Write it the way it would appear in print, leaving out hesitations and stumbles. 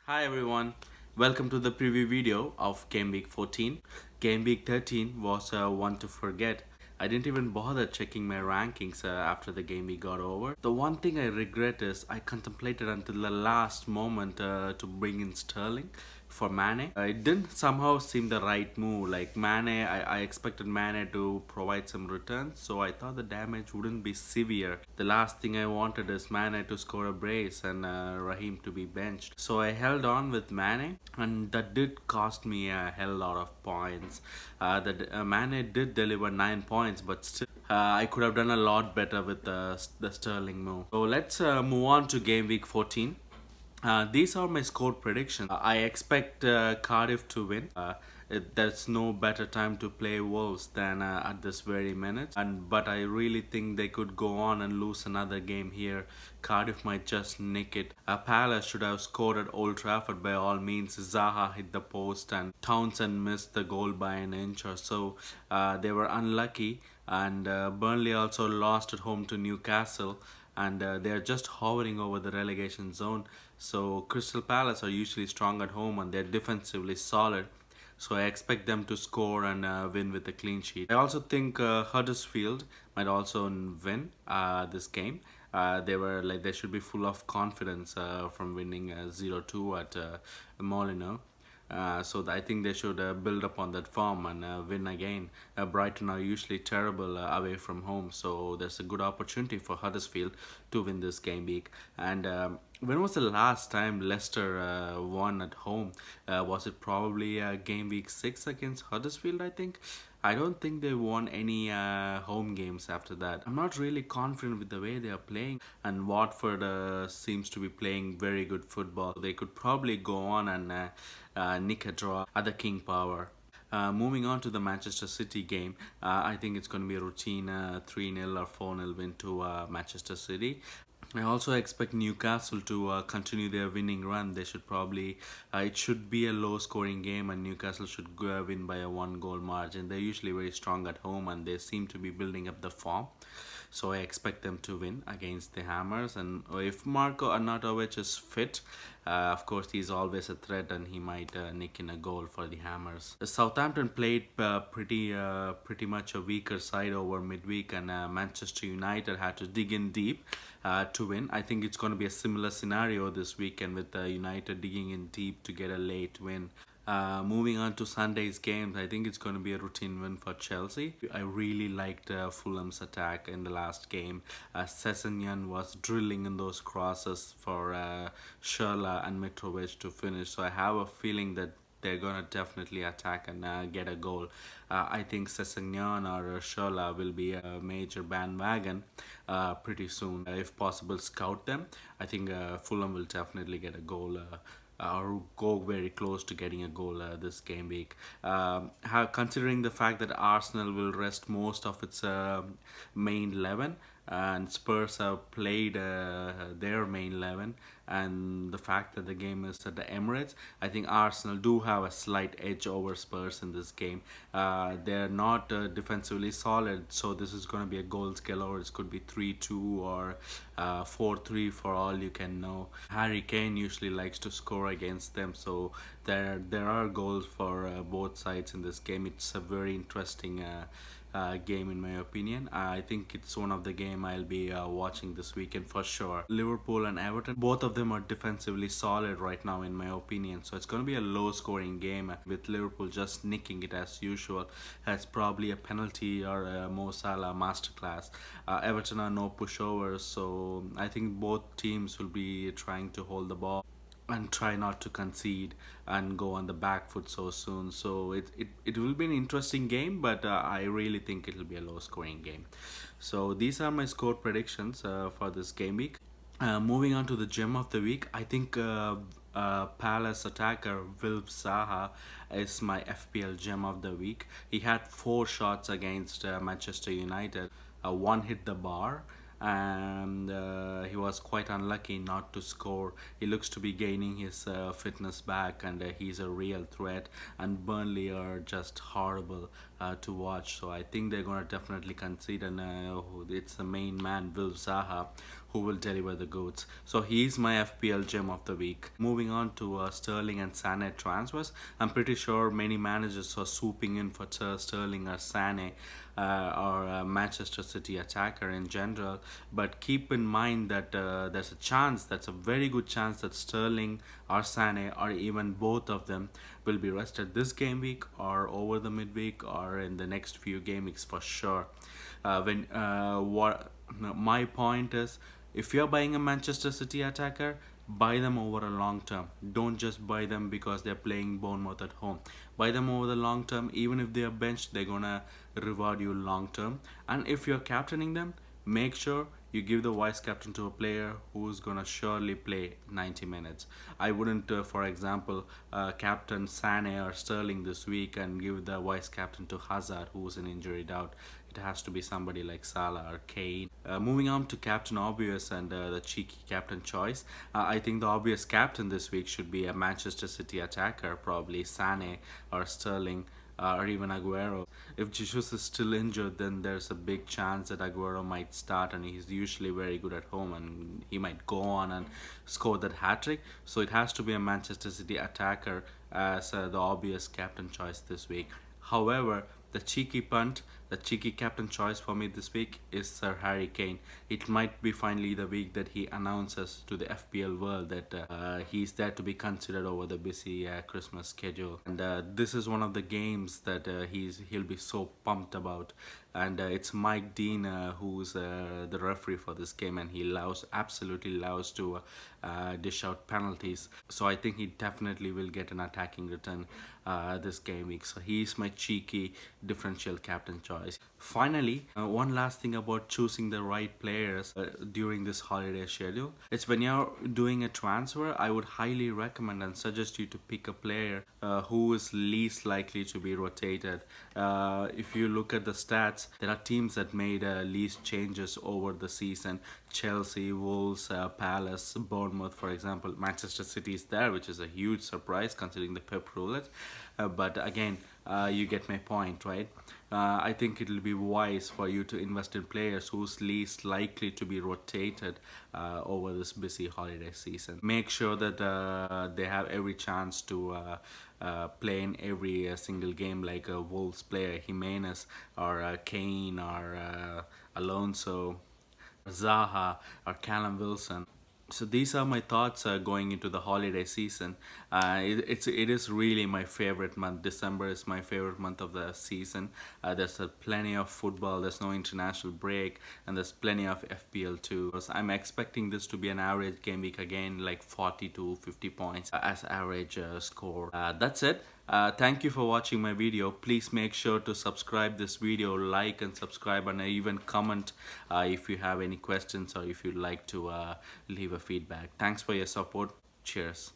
Hi everyone, welcome to the preview video of Game Week 14. Game Week 13 was one to forget. I didn't even bother checking my rankings after the game week got over. The one thing I regret is I contemplated until the last moment to bring in Sterling for Mane. It didn't somehow seem the right move. Like Mane, I expected Mane to provide some returns, so I thought the damage wouldn't be severe. The last thing I wanted is Mane to score a brace and Raheem to be benched. So I held on with Mane, and that did cost me a hell lot of points. Mane did deliver 9 points, but still. I could have done a lot better with the Sterling move. So let's move on to game week 14. These are my score predictions. I expect Cardiff to win. There's no better time to play Wolves than at this very minute. But I really think they could go on and lose another game here. Cardiff might just nick it. Palace should have scored at Old Trafford by all means. Zaha hit the post and Townsend missed the goal by an inch or so. They were unlucky, and Burnley also lost at home to Newcastle, and they're just hovering over the relegation zone. So Crystal Palace are usually strong at home and they're defensively solid. So I expect them to score and win with a clean sheet. I also think Huddersfield might also win this game. They should be full of confidence from winning 0-2 at Molyneux. I think they should build up on that form and win again. Brighton are usually terrible away from home, so there's a good opportunity for Huddersfield to win this game week. And when was the last time Leicester won at home? Was it probably game week 6 against Huddersfield, I think? I don't think they won any home games after that. I'm not really confident with the way they are playing, and Watford seems to be playing very good football. They could probably go on and nick a draw at the King Power. Moving on to the Manchester City game, I think it's going to be a routine 3-0 or 4-0 win to Manchester City. I also expect Newcastle to continue their winning run. They should probably, it should be a low scoring game, and Newcastle should win by a 1 goal margin. They're usually very strong at home and they seem to be building up the form. So I expect them to win against the Hammers. And if Marco Arnautovic is fit, of course he's always a threat and he might nick in a goal for the Hammers. Southampton played pretty much a weaker side over midweek, and Manchester United had to dig in deep to win. I think it's going to be a similar scenario this weekend with United digging in deep to get a late win. Moving on to Sunday's games, I think it's going to be a routine win for Chelsea. I really liked Fulham's attack in the last game. Sessegnon was drilling in those crosses for Sherla and Mitrovic to finish. So I have a feeling that they're going to definitely attack and get a goal. I think Sessegnon or Sherla will be a major bandwagon pretty soon. If possible, scout them. I think Fulham will definitely get a goal. Or go very close to getting a goal this game week. Considering the fact that Arsenal will rest most of its main 11, and Spurs have played their main 11, and the fact that the game is at the Emirates, I think Arsenal do have a slight edge over Spurs in this game. They're not defensively solid, so this is going to be a goals galore. It could be 3-2 or 4-3 for all you can know. Harry Kane usually likes to score against them, so there are goals for both sides in this game. It's a very interesting game in my opinion. I think it's one of the game I'll be watching this weekend for sure. Liverpool and Everton, both of them are defensively solid right now in my opinion, so it's going to be a low scoring game with Liverpool just nicking it as usual. It's probably a penalty or a Mo Salah masterclass. Everton are no pushovers, so I think both teams will be trying to hold the ball and try not to concede and go on the back foot so soon. So it will be an interesting game, but I really think it will be a low scoring game. So these are my score predictions for this game week. Moving on to the gem of the week, I think Palace attacker Wilf Zaha is my FPL gem of the week. He had 4 shots against Manchester United. One hit the bar, and he was quite unlucky not to score. He looks to be gaining his fitness back, and he's a real threat, and Burnley are just horrible to watch, so I think they're going to definitely concede, and it's the main man Wilf Zaha who will deliver the goods. So he's my FPL gem of the week. Moving on to Sterling and Sané transfers, I'm pretty sure many managers are swooping in for Sterling or Sané, or Manchester City attacker in general. But keep in mind that there's a chance, that's a very good chance, that Sterling or Sané or even both of them will be rested this game week or over the midweek or in the next few game weeks for sure. When what My point is, if you're buying a Manchester City attacker, buy them over a long term. Don't just buy them because they're playing Bournemouth at home. Buy them over the long term. Even if they are benched, they're gonna reward you long term. And if you're captaining them, make sure you give the vice captain to a player who's gonna surely play 90 minutes. I wouldn't, for example, captain Sane or Sterling this week and give the vice captain to Hazard, who's an injured out. It has to be somebody like Salah or Kane. Moving on to Captain Obvious and the cheeky captain choice. I think the obvious captain this week should be a Manchester City attacker, probably Sane or Sterling, or even Aguero. If Jesus is still injured, then there's a big chance that Aguero might start, and he's usually very good at home, and he might go on and score that hat trick. So it has to be a Manchester City attacker as the obvious captain choice this week. However, the cheeky punt, the cheeky captain choice for me this week is Sir Harry Kane. It might be finally the week that he announces to the FPL world that he's there to be considered over the busy Christmas schedule. And this is one of the games that he'll be so pumped about. And it's Mike Dean who's the referee for this game, and he absolutely loves to dish out penalties. So I think he definitely will get an attacking return this game week. So he's my cheeky differential captain choice. Finally, one last thing about choosing the right players during this holiday schedule. It's when you're doing a transfer, I would highly recommend and suggest you to pick a player who is least likely to be rotated. If you look at the stats, there are teams that made least changes over the season. Chelsea, Wolves, Palace, Bournemouth, for example. Manchester City is there, which is a huge surprise considering the Pep roulette. But again, you get my point, right? I think it'll be wise for you to invest in players who's least likely to be rotated over this busy holiday season. Make sure that they have every chance to play in every single game, like a Wolves player, Jimenez, or Kane, or Alonso, Zaha, or Callum Wilson. So these are my thoughts going into the holiday season. It is really my favorite month. December is my favorite month of the season. There's plenty of football. There's no international break, and there's plenty of FPL too. So I'm expecting this to be an average game week again, like 40 to 50 points as average score. That's it. Thank you for watching my video. Please make sure to subscribe this video, like and subscribe, and even comment if you have any questions or if you'd like to leave a feedback. Thanks for your support. Cheers.